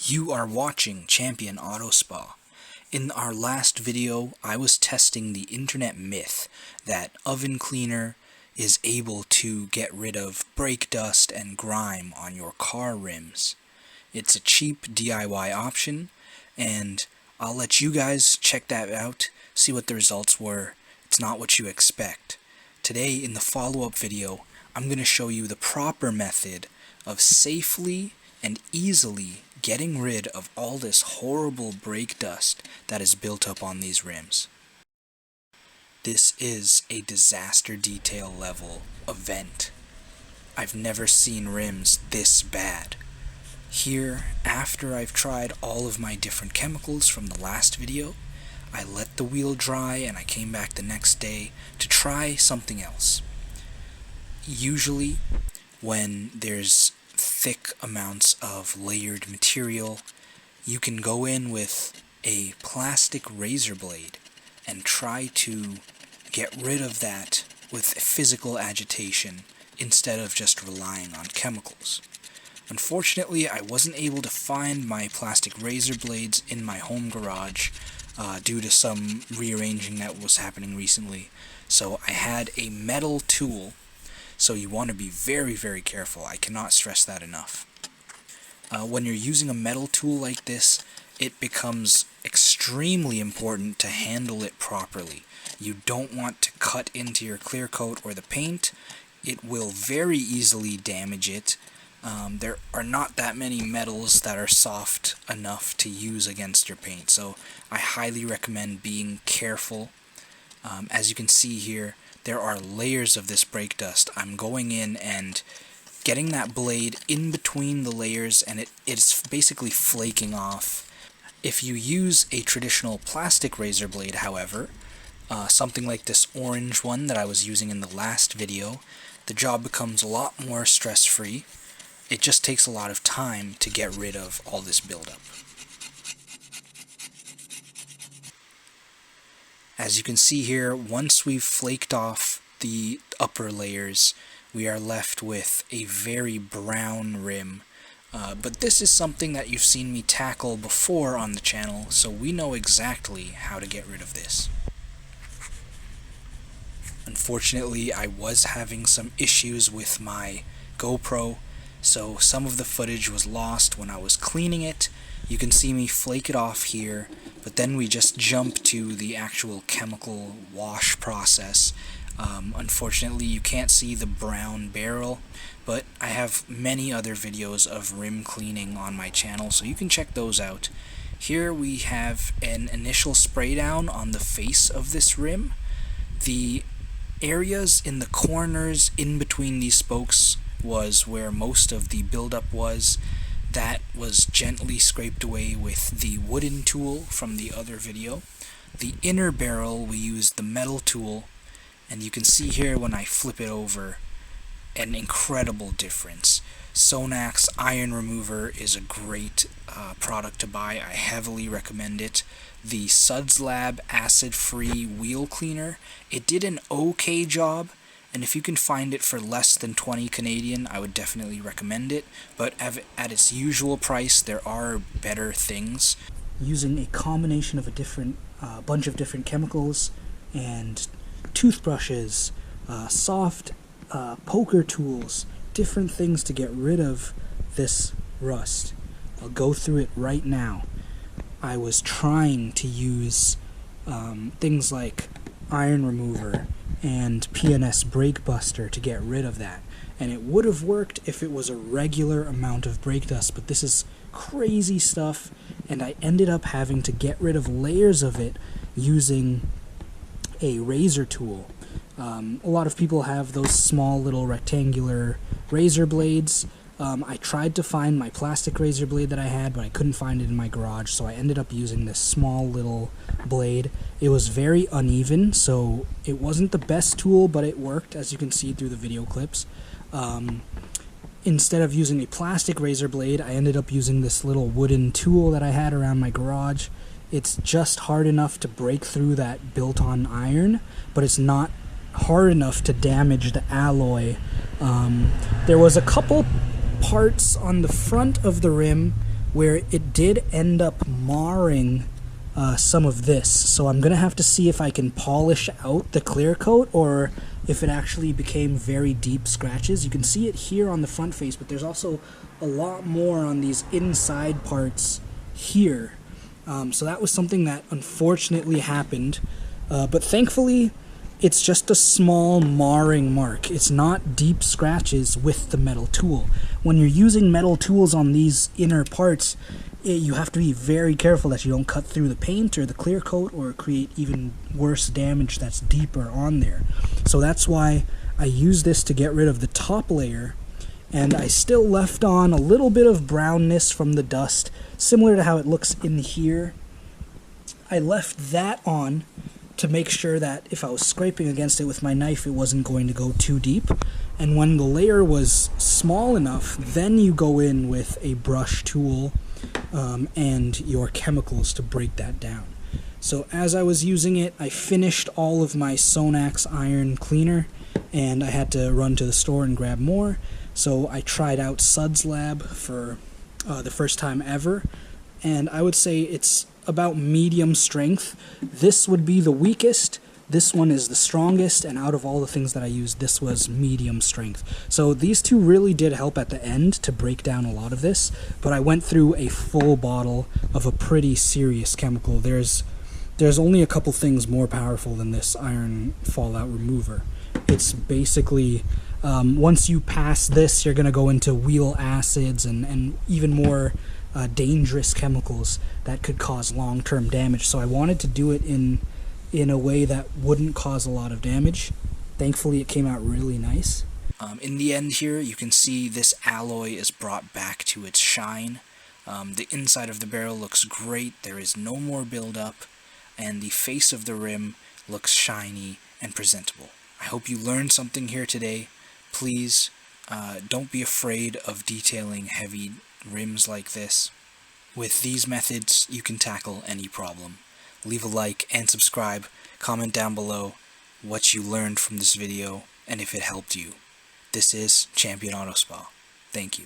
You are watching Champion Auto Spa. In our last video, I was testing the internet myth that oven cleaner is able to get rid of brake dust and grime on your car rims. It's a cheap DIY option, and I'll let you guys check that out, see what the results were. It's not what you expect. Today, in the follow-up video, I'm going to show you the proper method of safely and easily getting rid of all this horrible brake dust that is built up on these rims. This is a disaster detail level event. I've never seen rims this bad. Here, after I've tried all of my different chemicals from the last video, I let the wheel dry and I came back the next day to try something else. Usually, when there's thick amounts of layered material, you can go in with a plastic razor blade and try to get rid of that with physical agitation instead of just relying on chemicals. Unfortunately, I wasn't able to find my plastic razor blades in my home garage due to some rearranging that was happening recently, so I had a metal tool. So you want to be very, very careful. I cannot stress that enough. When you're using a metal tool like this, it becomes extremely important to handle it properly. You don't want to cut into your clear coat or the paint. It will very easily damage it. There are not that many metals that are soft enough to use against your paint, so I highly recommend being careful. As you can see here, there are layers of this brake dust. I'm going in and getting that blade in between the layers, and it's basically flaking off. If you use a traditional plastic razor blade, however, something like this orange one that I was using in the last video, the job becomes a lot more stress-free. It just takes a lot of time to get rid of all this buildup. As you can see here, once we've flaked off the upper layers, we are left with a very brown rim. But this is something that you've seen me tackle before on the channel, so we know exactly how to get rid of this. Unfortunately, I was having some issues with my Gopro, so some of the footage was lost when I was cleaning it. You can see me flake it off here, but then we just jump to the actual chemical wash process. Unfortunately, you can't see the brown barrel, but I have many other videos of rim cleaning on my channel, so you can check those out. Here we have an initial spray down on the face of this rim. The areas in the corners in between these spokes was where most of the buildup was. That was gently scraped away with the wooden tool from the other video. The inner barrel, we used the metal tool, and you can see here when I flip it over, an incredible difference. Sonac's iron remover is a great product to buy. I heavily recommend it. The Suds Lab acid-free wheel cleaner, it did an okay job, and if you can find it for less than 20 Canadian, I would definitely recommend it. But at its usual price, there are better things. Using a combination of a bunch of different chemicals and toothbrushes, soft poker tools, different things to get rid of this rust. I'll go through it right now. I was trying to use things like iron remover and PNS brake buster to get rid of that, and it would have worked if it was a regular amount of brake dust, but this is crazy stuff, and I ended up having to get rid of layers of it using a razor tool. A lot of people have those small little rectangular razor blades. I tried to find my plastic razor blade that I had, but I couldn't find it in my garage, so I ended up using this small little blade. It was very uneven, so it wasn't the best tool, but it worked, as you can see through the video clips. Instead of using a plastic razor blade, I ended up using this little wooden tool that I had around my garage. It's just hard enough to break through that built-on iron, but it's not hard enough to damage the alloy. There was a couple parts on the front of the rim where it did end up marring some of this. So I'm gonna have to see if I can polish out the clear coat or if it actually became very deep scratches. You can see it here on the front face, but there's also a lot more on these inside parts here. So that was something that unfortunately happened, but thankfully it's just a small marring mark. It's not deep scratches with the metal tool. When you're using metal tools on these inner parts, you have to be very careful that you don't cut through the paint or the clear coat or create even worse damage that's deeper on there. So that's why I use this to get rid of the top layer, and I still left on a little bit of brownness from the dust, similar to how it looks in here. I left that on to make sure that if I was scraping against it with my knife, it wasn't going to go too deep. And when the layer was small enough, then you go in with a brush tool and your chemicals to break that down. So as I was using it, I finished all of my Sonax iron cleaner, and I had to run to the store and grab more. So I tried out Suds Lab for the first time ever, and I would say it's about medium strength. This would be the weakest, this one is the strongest, and out of all the things that I used, this was medium strength. So these two really did help at the end to break down a lot of this, but I went through a full bottle of a pretty serious chemical. There's only a couple things more powerful than this iron fallout remover. It's basically, once you pass this, you're going to go into wheel acids and even more dangerous chemicals that could cause long-term damage. So I wanted to do it in a way that wouldn't cause a lot of damage. Thankfully it came out really nice. In the end here, you can see this alloy is brought back to its shine. The inside of the barrel looks great, there is no more buildup, and the face of the rim looks shiny and presentable. I hope you learned something here today. Please don't be afraid of detailing heavy rims like this. With these methods, you can tackle any problem. Leave a like and subscribe. Comment down below what you learned from this video and if it helped you. This is Champion Auto Spa. Thank you.